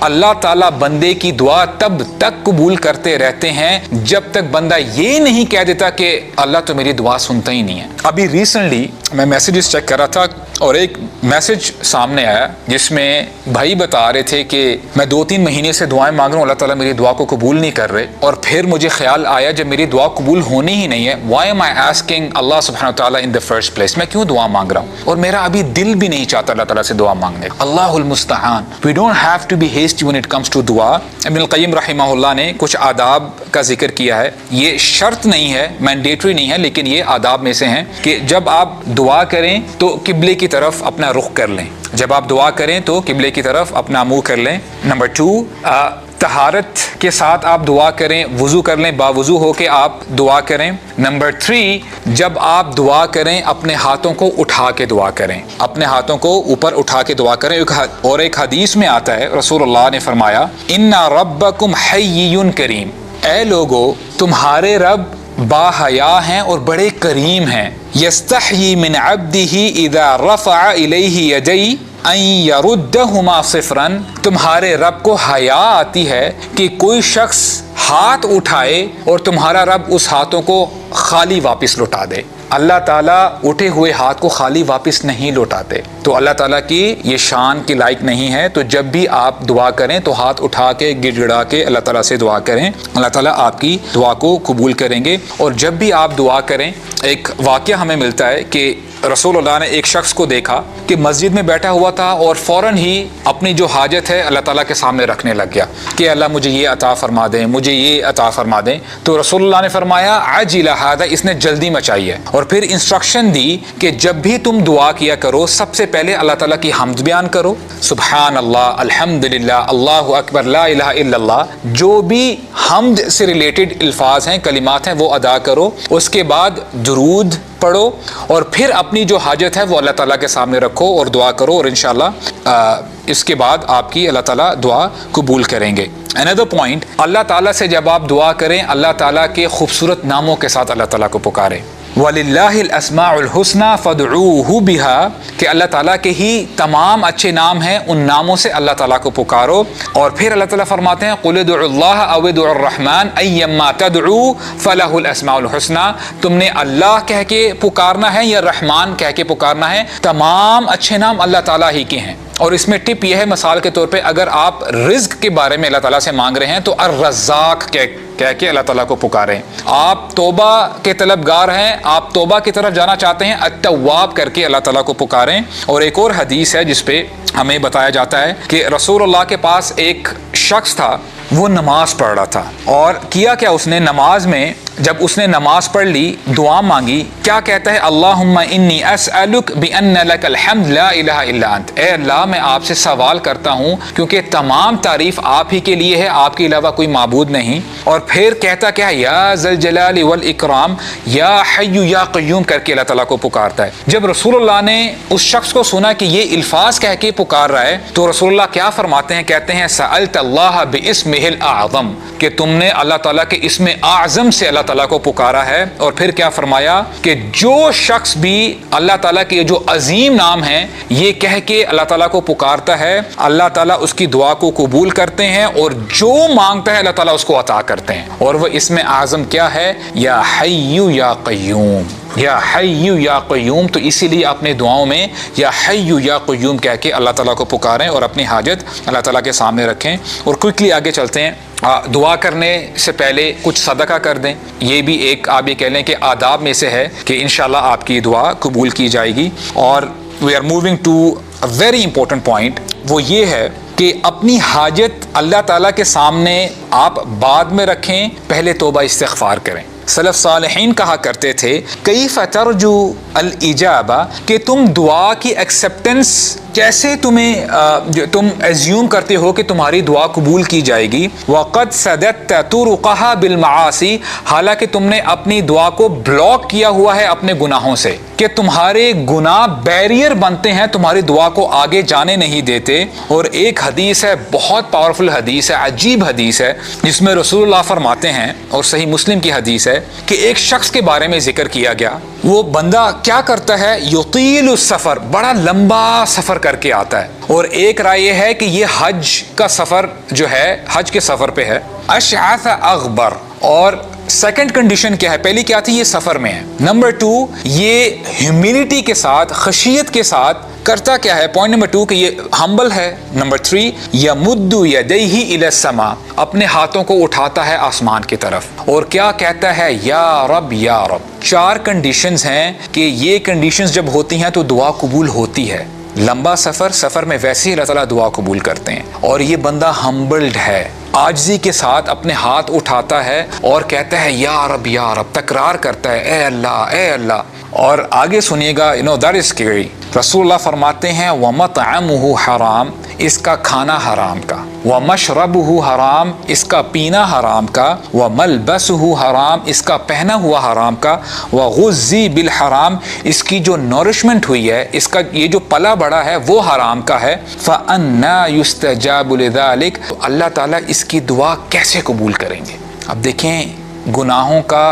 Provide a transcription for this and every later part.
اللہ تعالیٰ بندے کی دعا تب تک قبول کرتے رہتے ہیں جب تک بندہ یہ نہیں کہہ دیتا کہ اللہ تو میری دعا سنتا ہی نہیں ہے. ابھی ریسنٹلی میں میسیجز چیک کر رہا تھا اور ایک میسیج سامنے آیا جس میں بھائی بتا رہے تھے کہ میں 2-3 مہینے سے دعائیں مانگ رہا ہوں, اللہ تعالیٰ میری دعا کو قبول نہیں کر رہے. اور پھر مجھے خیال آیا جب میری دعا قبول ہونی ہی نہیں ہے, وائی ایم آئی آسکنگ اللہ سبحانہ وتعالیٰ ان دی فرسٹ پلیس, میں کیوں دعا مانگ رہا ہوں, اور میرا ابھی دل بھی نہیں چاہتا اللہ تعالیٰ سے دعا مانگنے. اللہ المستعان. We don't have to be hasty when it comes to دعا. ابن القیم رحمہ اللہ نے کچھ آداب کا ذکر کیا ہے, یہ شرط نہیں ہے, مینڈیٹری نہیں ہے, لیکن یہ آداب میں سے ہیں کہ جب آپ دعا کریں تو قبلے کی طرف اپنا رخ کر لیں. جب آپ دعا کریں تو قبلے کی طرف اپنا منہ کر لیں. نمبر 2, طہارت کے ساتھ آپ دعا کریں, وضو کر لیں, باوضو ہو کے آپ دعا کریں. نمبر 3, جب آپ دعا کریں اپنے ہاتھوں کو اٹھا کے دعا کریں, اپنے ہاتھوں کو اوپر اٹھا کے دعا کریں. اور ایک حدیث میں آتا ہے رسول اللہ نے فرمایا ان ربکم حی کریم, اے لوگو تمہارے رب با حیا ہیں اور بڑے کریم ہیں. یستحیی من عبدہ اذا رفع الیہ یدی ان یردہما صفرا, تمہارے رب کو حیا آتی ہے کہ کوئی شخص ہاتھ اٹھائے اور تمہارا رب اس ہاتھوں کو خالی واپس لوٹا دے. اللہ تعالیٰ اٹھے ہوئے ہاتھ کو خالی واپس نہیں لوٹاتے, تو اللہ تعالیٰ کی یہ شان کی لائق نہیں ہے. تو جب بھی آپ دعا کریں تو ہاتھ اٹھا کے گڑ گڑا کے اللہ تعالیٰ سے دعا کریں, اللہ تعالیٰ آپ کی دعا کو قبول کریں گے. اور جب بھی آپ دعا کریں, ایک واقعہ ہمیں ملتا ہے کہ رسول اللہ نے ایک شخص کو دیکھا کہ مسجد میں بیٹھا ہوا تھا اور فوراً ہی اپنی جو حاجت ہے اللہ تعالیٰ کے سامنے رکھنے لگ گیا کہ اللہ مجھے یہ عطا فرما دیں, مجھے یہ عطا فرما دیں. تو رسول اللہ نے فرمایا عجل ھذا, اس نے جلدی مچائی ہے. اور پھر انسٹرکشن دی کہ جب بھی تم دعا کیا کرو سب سے پہلے اللہ تعالیٰ کی حمد بیان کرو, سبحان اللہ, الحمدللہ, اللہ اکبر, لا الہ الا اللہ, جو بھی حمد سے ریلیٹڈ الفاظ ہیں, کلمات ہیں, وہ ادا کرو. اس کے بعد درود پڑھو اور پھر اپنی جو حاجت ہے وہ اللہ تعالیٰ کے سامنے رکھو اور دعا کرو, اور انشاءاللہ اس کے بعد آپ کی اللہ تعالیٰ دعا قبول کریں گے. another point, اللہ تعالیٰ سے جب آپ دعا کریں اللہ تعالیٰ کے خوبصورت ناموں کے ساتھ اللہ تعالیٰ کو پکاریں. وَلِلَّهِ الْأَسْمَاءُ الْحُسْنَى فَادْعُوهُ بِهَا, کہ اللہ تعالیٰ کے ہی تمام اچھے نام ہیں, ان ناموں سے اللہ تعالیٰ کو پکارو. اور پھر اللہ تعالیٰ فرماتے ہیں قُلِ ادْعُوا اللَّهَ أَوِ ادْعُوا الرَّحْمَنَ أَيَّمَّا تَدْعُوا فَلَهُ الْأَسْمَاءُ الْحُسْنَى, تم نے اللہ کہہ کے پکارنا ہے یا رحمان کہہ کے پکارنا ہے, تمام اچھے نام اللہ تعالیٰ ہی کے ہیں. اور اس میں ٹپ یہ ہے, مثال کے طور پہ اگر آپ رزق کے بارے میں اللہ تعالیٰ سے مانگ رہے ہیں تو الرزاق کہہ کے اللہ تعالیٰ کو پکاریں. آپ توبہ کے طلبگار ہیں, آپ توبہ کی طرف جانا چاہتے ہیں, التواب کر کے اللہ تعالیٰ کو پکاریں. اور ایک اور حدیث ہے جس پہ ہمیں بتایا جاتا ہے کہ رسول اللہ کے پاس ایک شخص تھا, وہ نماز پڑھ رہا تھا, اور کیا اس نے نماز میں جب اس نے نماز پڑھ لی دعا مانگی, کیا کہتا ہے اللہم انی اسألک بان لک الحمد لا الہ الا انت, اے اللہ میں آپ سے سوال کرتا ہوں کیونکہ تمام تعریف آپ ہی کے لیے ہے, آپ کے علاوہ کوئی معبود نہیں. اور پھر کہتا کیا, یا ذل جلال والاکرام, یا حی یا قیوم کر کے اللہ تعالیٰ کو پکارتا ہے. جب رسول اللہ نے اس شخص کو سنا کہ یہ الفاظ کہہ کے پکار رہا ہے تو رسول اللہ کیا فرماتے ہیں, کہتے ہیں سألت اللہ باسمہ الاعظم, کہ تم نے اللہ تعالیٰ کے اسم اعظم سے اللہ تعالیٰ کو پکارا ہے. اور پھر کیا فرمایا کہ جو شخص بھی اللہ تعالیٰ کے جو عظیم نام ہیں یہ کہہ کے اللہ تعالیٰ کو پکارتا ہے, اللہ تعالیٰ اس کی دعا کو قبول کرتے ہیں اور جو مانگتا ہے اللہ تعالیٰ اس کو عطا کرتے ہیں. اور وہ اسم اعظم کیا ہے, یا حی یا قیوم, یا حی یا قیوم. تو اسی لیے اپنے دعاؤں میں یا حی یا قیوم کہہ کے اللہ تعالیٰ کو پکاریں اور اپنی حاجت اللہ تعالیٰ کے سامنے رکھیں. اور کوئکلی آگے چلتے ہیں, دعا کرنے سے پہلے کچھ صدقہ کر دیں. یہ بھی ایک آپ یہ کہہ لیں کہ آداب میں سے ہے کہ انشاءاللہ آپ کی دعا قبول کی جائے گی. اور we are moving to a very important point, وہ یہ ہے کہ اپنی حاجت اللہ تعالیٰ کے سامنے آپ بعد میں رکھیں, پہلے توبہ استغفار کریں. سلف صالحین کہا کرتے تھے کیف ترجو الاجابہ, کہ تم دعا کی ایکسیپٹنس کیسے تم ایزیوم کرتے ہو کہ تمہاری دعا قبول کی جائے گی. وقد سددت طرقها بالمعاصی, حالانکہ تم نے اپنی دعا کو بلاک کیا ہوا ہے اپنے گناہوں سے, کہ تمہارے گناہ بیریئر بنتے ہیں, تمہاری دعا کو آگے جانے نہیں دیتے. اور ایک حدیث ہے, بہت پاورفل حدیث ہے, عجیب حدیث ہے, جس میں رسول اللہ فرماتے ہیں, اور صحیح مسلم کی حدیث ہے ہے کہ ایک شخص کے بارے میں ذکر کیا گیا، وہ بندہ کیا کرتا ہے، یطیل السفر، بڑا لمبا سفر کر کے آتا ہے، اور ایک رائے یہ ہے کہ یہ حج کا سفر جو ہے، حج کے سفر پہ ہے، اشعث اغبر، اور سیکنڈ کنڈیشن کیا ہے، پہلی کیا تھی، یہ سفر میں ہے، نمبر 2 یہ ہیوملٹی کے ساتھ، خشیت کے ساتھ کرتا کیا ہے، پوائنٹ نمبر 2 کہ یہ ہمبل ہے، نمبر 3 یمد یدیہ الی السماء، اپنے ہاتھوں کو اٹھاتا ہے آسمان کی طرف، اور کیا کہتا ہے، یا رب یا رب۔ 4 کنڈیشنز ہیں کہ یہ کنڈیشنز جب ہوتی ہیں تو دعا قبول ہوتی ہے۔ لمبا سفر میں ویسے ہی اللہ تعالیٰ دعا قبول کرتے ہیں، اور یہ بندہ ہمبلڈ ہے، عاجزی کے ساتھ اپنے ہاتھ اٹھاتا ہے اور کہتا ہے یا رب، تکرار کرتا ہے اے اللہ اے اللہ۔ اور آگے سنیے گا، that is scary۔ رسول اللہ فرماتے ہیں وَمَطْعَمُهُ حرام، اس کا کھانا حرام کا، وَمَشْرَبُهُ حرام، اس کا پینا حرام کا، وَمَلْبَسُهُ حرام، اس کا پہنا ہوا حرام کا، وَغُذِّي بِالْحَرام، اس کی جو نورشمنٹ ہوئی ہے، اس کا یہ جو پلا بڑا ہے وہ حرام کا ہے، فَأَنَّا يُسْتَجَابُ لِذَلِكَ، تو اللہ تعالیٰ اس کی دعا کیسے قبول کریں گے؟ اب دیکھیں گناہوں کا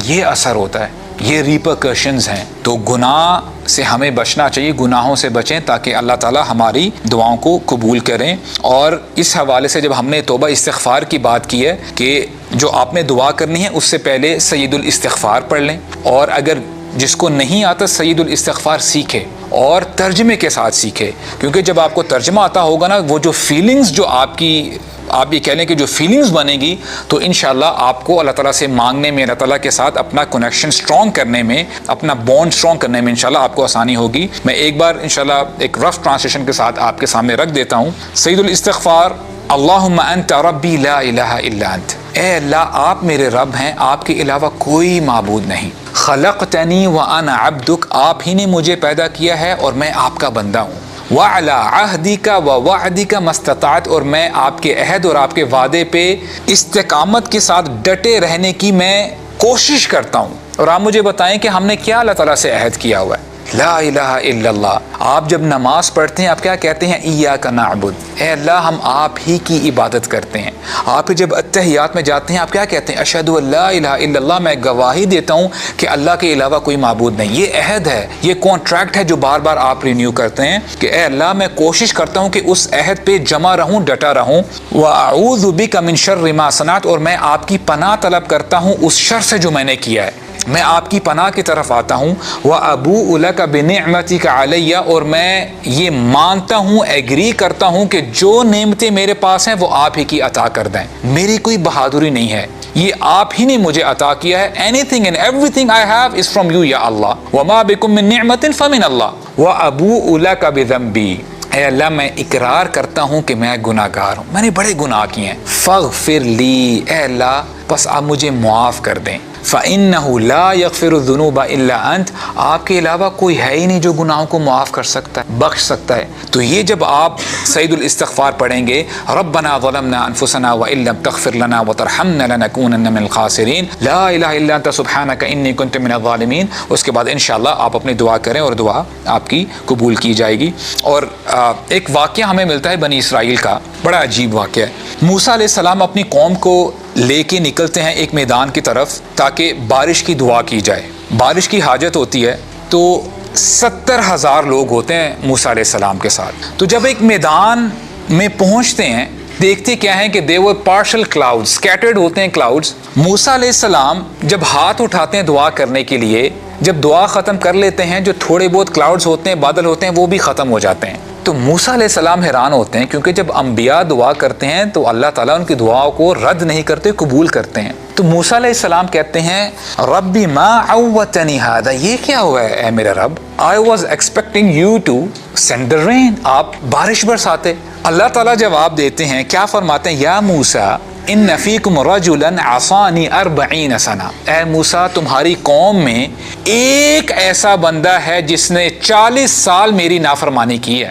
یہ اثر ہوتا ہے، یہ ریپرکشنز ہیں، تو گناہ سے ہمیں بچنا چاہیے، گناہوں سے بچیں تاکہ اللہ تعالیٰ ہماری دعاؤں کو قبول کریں۔ اور اس حوالے سے جب ہم نے توبہ استغفار کی بات کی ہے کہ جو آپ نے دعا کرنی ہے اس سے پہلے سید الاستغفار پڑھ لیں، اور اگر جس کو نہیں آتا سید الاستغفار سیکھے اور ترجمے کے ساتھ سیکھے، کیونکہ جب آپ کو ترجمہ آتا ہوگا نا، وہ جو فیلنگز جو آپ یہ کہہ لیں کہ جو فیلنگز بنے گی، تو انشاءاللہ آپ کو اللہ تعالیٰ سے مانگنے میں، اللہ تعالیٰ کے ساتھ اپنا کنیکشن سٹرونگ کرنے میں، اپنا بانڈ سٹرونگ کرنے میں انشاءاللہ آپ کو آسانی ہوگی۔ میں ایک بار انشاءاللہ ایک رف ٹرانسلیشن کے ساتھ آپ کے سامنے رکھ دیتا ہوں۔ سید الاستغفار، اللہم انت ربی لا الہ الا انت، اے اللہ آپ میرے رب ہیں، آپ کے علاوہ کوئی معبود نہیں، خلقتنی وانا عبدک، آپ ہی نے مجھے پیدا کیا ہے اور میں آپ کا بندہ ہوں، وعلی عہدک ووعدک ما استطعت، اور میں آپ کے عہد اور آپ کے وعدے پہ استقامت کے ساتھ ڈٹے رہنے کی میں کوشش کرتا ہوں۔ اور آپ مجھے بتائیں کہ ہم نے کیا اللہ تعالیٰ سے عہد کیا ہوا ہے؟ لا الہ الا اللہ۔ آپ جب نماز پڑھتے ہیں آپ کیا کہتے ہیں؟ ایاک نعبد، اے اللہ ہم آپ ہی کی عبادت کرتے ہیں۔ آپ جب اتحیات میں جاتے ہیں آپ کیا کہتے ہیں؟ اشہد ان لا الہ الا اللہ، میں گواہی دیتا ہوں کہ اللہ کے علاوہ کوئی معبود نہیں۔ یہ عہد ہے، یہ کانٹریکٹ ہے جو بار بار آپ رینیو کرتے ہیں کہ اے اللہ میں کوشش کرتا ہوں کہ اس عہد پہ جمع رہوں، ڈٹا رہوں۔ واعوذ بک من شر ما صنعت، اور میں آپ کی پناہ طلب کرتا ہوں اس شر سے جو میں نے کیا ہے، میں آپ کی پناہ کی طرف آتا ہوں۔ وَأَبُوءُ لَكَ بِنِعْمَتِكَ عَلَيَّ، اور میں یہ مانتا ہوں، ایگری کرتا ہوں کہ جو نعمتیں میرے پاس ہیں وہ آپ ہی کی عطا کر دیں، میری کوئی بہادری نہیں ہے، یہ آپ ہی نے مجھے عطا کیا ہے۔ anything and everything I have is from you یا اللہ، وَمَا بِكُم مِّن نِعْمَةٍ فَمِنَ اللَّهِ وَأَبُوءُ لَكَ بِذَنبِي، اے اللہ میں اقرار کرتا ہوں کہ میں گناہ گار ہوں، میں نے بڑے گناہ کیے ہیں، فاغفر لی، اے اللہ بس آپ مجھے معاف کر دیں، فَإِنَّهُ لَا يَغْفِرُ الذُّنُوبَ إِلَّا أَنْتَ، آپ کے علاوہ کوئی ہے ہی نہیں جو گناہوں کو معاف کر سکتا ہے، بخش سکتا ہے۔ تو یہ جب آپ سید الاستغفار پڑھیں گے، ربنا ظلمنا انفسنا وإن لم تغفر لنا وترحمنا لنكونن من الخاسرین، لا الہ الا انت سبحانک انی کنت من الظالمین، اس کے بعد انشاءاللہ آپ اپنی دعا کریں اور دعا آپ کی قبول کی جائے گی۔ اور ایک واقعہ ہمیں ملتا ہے بنی اسرائیل کا، بڑا عجیب واقعہ ہے۔ موسیٰ علیہ السلام اپنی قوم کو لے کے نکلتے ہیں ایک میدان کی طرف تاکہ بارش کی دعا کی جائے، بارش کی حاجت ہوتی ہے، تو 70,000 لوگ ہوتے ہیں موسیٰ علیہ السلام کے ساتھ۔ تو جب ایک میدان میں پہنچتے ہیں دیکھتے کیا ہیں کہ they were partial clouds، scattered ہوتے ہیں کلاؤڈز۔ موسیٰ علیہ السلام جب ہاتھ اٹھاتے ہیں دعا کرنے کے لیے، جب دعا ختم کر لیتے ہیں، جو تھوڑے بہت کلاؤڈز ہوتے ہیں، بادل ہوتے ہیں، وہ بھی ختم ہو جاتے ہیں۔ تو موسیٰ علیہ السلام حیران ہوتے ہیں، کیونکہ جب انبیاء دعا کرتے ہیں تو اللہ تعالیٰ ان کی دعاؤں کو رد نہیں کرتے، قبول کرتے ہیں۔ تو موسیٰ علیہ السلام کہتے ہیں ربی ما عوتنی ھذا، یہ کیا ہوا ہے اے میرے رب، I was expecting you to send the rain، آپ بارش برساتے۔ اللہ تعالیٰ جواب دیتے ہیں، کیا فرماتے ہیں؟ یا موسیٰ ان فیکم رجلا عصانی 40 سنہ، اے موسیٰ تمہاری قوم میں ایک ایسا بندہ ہے جس نے 40 سال میری نافرمانی کی ہے۔